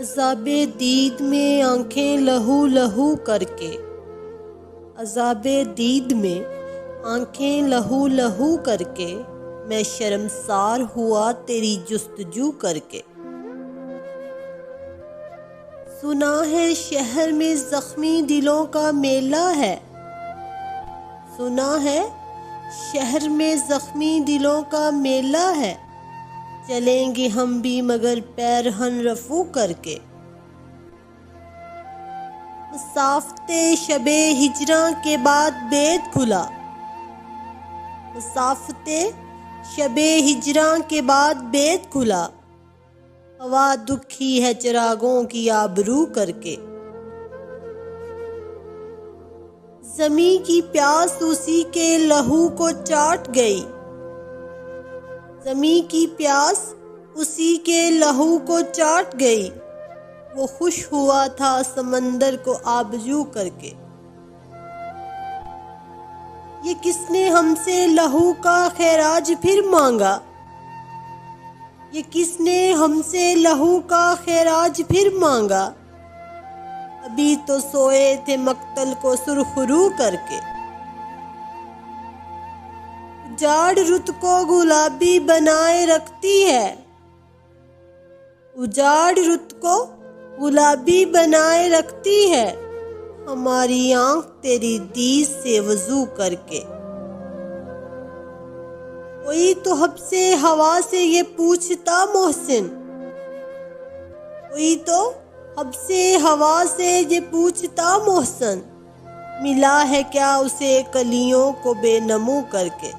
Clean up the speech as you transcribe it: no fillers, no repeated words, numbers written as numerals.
عذاب دید میں آنکھیں لہو لہو کر کے، عذاب دید میں آنکھیں لہو لہو کر کے، میں شرمسار ہوا تیری جستجو کر کے۔ سنا ہے شہر میں زخمی دلوں کا میلہ ہے، سنا ہے شہر میں زخمی دلوں کا میلہ ہے، چلیں گے ہم بھی مگر پیرہن رفو کر کے۔ مسافت شب ہجراں کے بعد بیت کھلا، مسافت شب ہجراں کے بعد بیت کھلا، ہوا دکھی ہے چراغوں کی آبرو کر کے۔ زمیں کی پیاس اسی کے لہو کو چاٹ گئی، زمیں کی پیاس اسی کے لہو کو چاٹ گئی، وہ خوش ہوا تھا سمندر کو آبجو کر کے۔ یہ کس نے ہم سے لہو کا خراج پھر مانگا، یہ کس نے ہم سے لہو کا خراج پھر مانگا، ابھی تو سوئے تھے مقتل کو سرخرو کر کے۔ اجاڑ رت کو گلابی بنائے رکھتی ہے، اجاڑ رت کو گلابی بنائے رکھتی ہے، ہماری آنکھ تیری دید سے وضو کر کے۔ کوئی تو حب سے ہوا سے یہ پوچھتا محسن، کوئی تو حب سے ہوا سے یہ پوچھتا محسن، ملا ہے کیا اسے کلیوں کو بے نمو کر کے۔